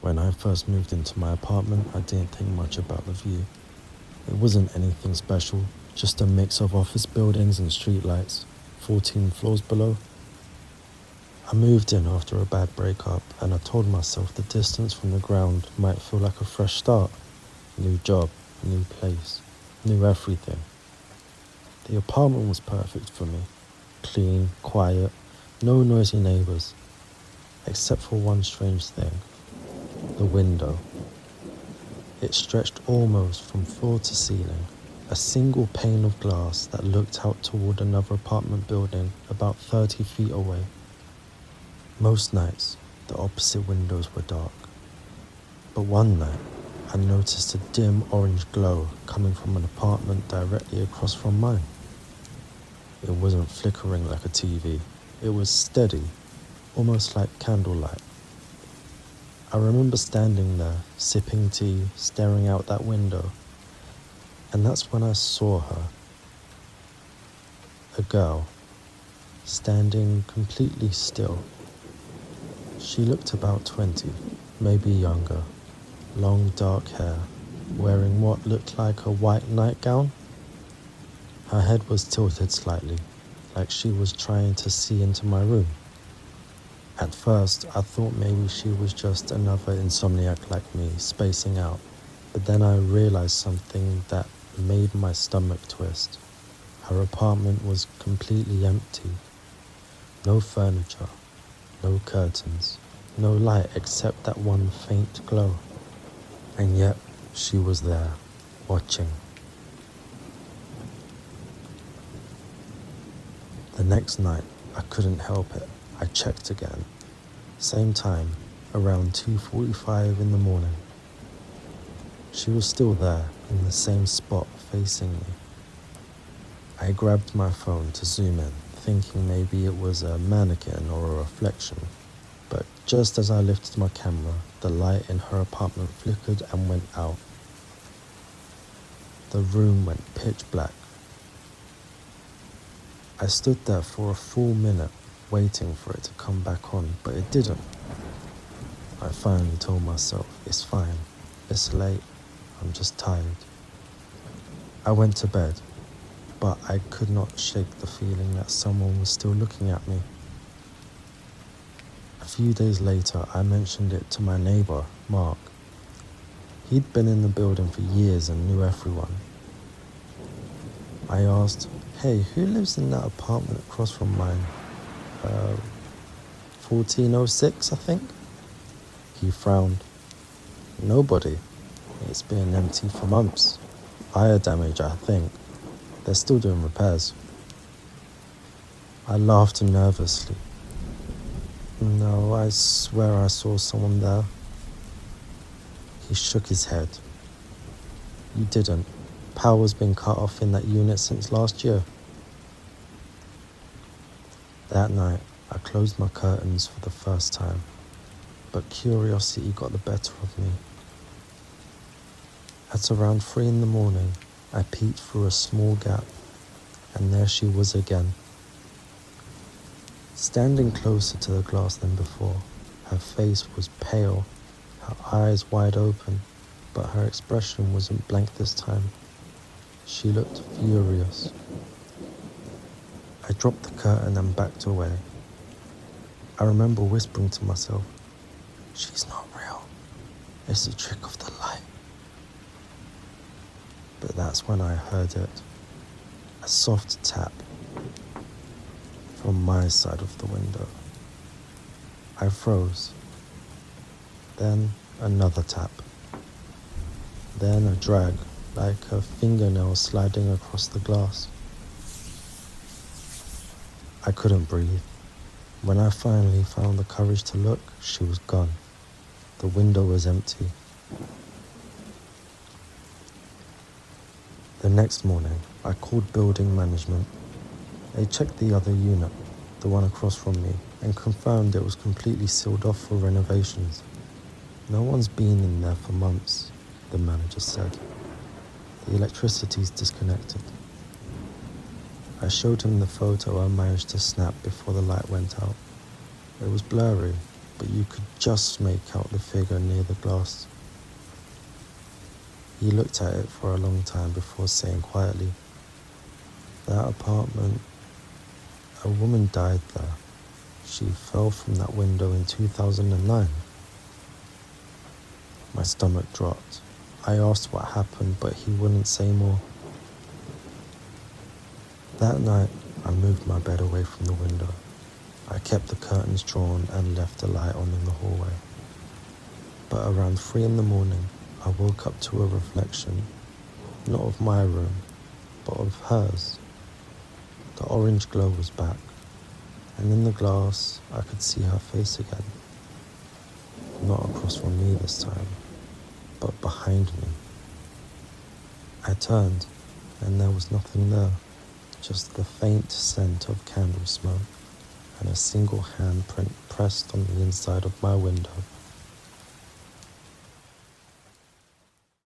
When I first moved into my apartment, I didn't think much about the view. It wasn't anything special, just a mix of office buildings and streetlights, 14 floors below. I moved in after a bad breakup, and I told myself the distance from the ground might feel like a fresh start. New job, new place, new everything. The apartment was perfect for me. Clean, quiet, no noisy neighbors. Except for one strange thing. The window. It stretched almost from floor to ceiling, a single pane of glass that looked out toward another apartment building about 30 feet away. Most nights, the opposite windows were dark. But one night, I noticed a dim orange glow coming from an apartment directly across from mine. It wasn't flickering like a TV. It was steady, almost like candlelight. I remember standing there, sipping tea, staring out that window. And that's when I saw her. A girl, standing completely still. She looked about 20, maybe younger. Long dark hair, wearing what looked like a white nightgown. Her head was tilted slightly, like she was trying to see into my room. At first, I thought maybe she was just another insomniac like me, spacing out. But then I realized something that made my stomach twist. Her apartment was completely empty. No furniture, no curtains, no light except that one faint glow. And yet, she was there, watching. The next night, I couldn't help it. I checked again. Same time, around 2:45 in the morning. She was still there, in the same spot, facing me. I grabbed my phone to zoom in, thinking maybe it was a mannequin or a reflection. But just as I lifted my camera, the light in her apartment flickered and went out. The room went pitch black. I stood there for a full minute, waiting for it to come back on, but it didn't. I finally told myself, it's fine, it's late, I'm just tired. I went to bed, but I could not shake the feeling that someone was still looking at me. A few days later, I mentioned it to my neighbor, Mark. He'd been in the building for years and knew everyone. I asked, hey, who lives in that apartment across from mine? 1406, I think? He frowned. Nobody. It's been empty for months. Fire damage, I think. They're still doing repairs. I laughed nervously. No, I swear I saw someone there. He shook his head. You didn't. Power's been cut off in that unit since last year. That night, I closed my curtains for the first time, but curiosity got the better of me. At around 3 in the morning, I peeked through a small gap, and there she was again. Standing closer to the glass than before, her face was pale, her eyes wide open, but her expression wasn't blank this time. She looked furious. I dropped the curtain and backed away. I remember whispering to myself, she's not real. It's a trick of the light. But that's when I heard it. A soft tap from my side of the window. I froze. Then another tap. Then a drag, like a fingernail sliding across the glass. I couldn't breathe. When I finally found the courage to look, she was gone. The window was empty. The next morning, I called building management. They checked the other unit, the one across from me, and confirmed it was completely sealed off for renovations. No one's been in there for months, the manager said. The electricity's disconnected. I showed him the photo I managed to snap before the light went out. It was blurry, but you could just make out the figure near the glass. He looked at it for a long time before saying quietly, "That apartment, a woman died there. She fell from that window in 2009. My stomach dropped. I asked what happened, but he wouldn't say more. That night, I moved my bed away from the window. I kept the curtains drawn and left the light on in the hallway. But around 3 in the morning, I woke up to a reflection, not of my room, but of hers. The orange glow was back, and in the glass, I could see her face again. Not across from me this time, but behind me. I turned, and there was nothing there, just the faint scent of candle smoke and a single handprint pressed on the inside of my window.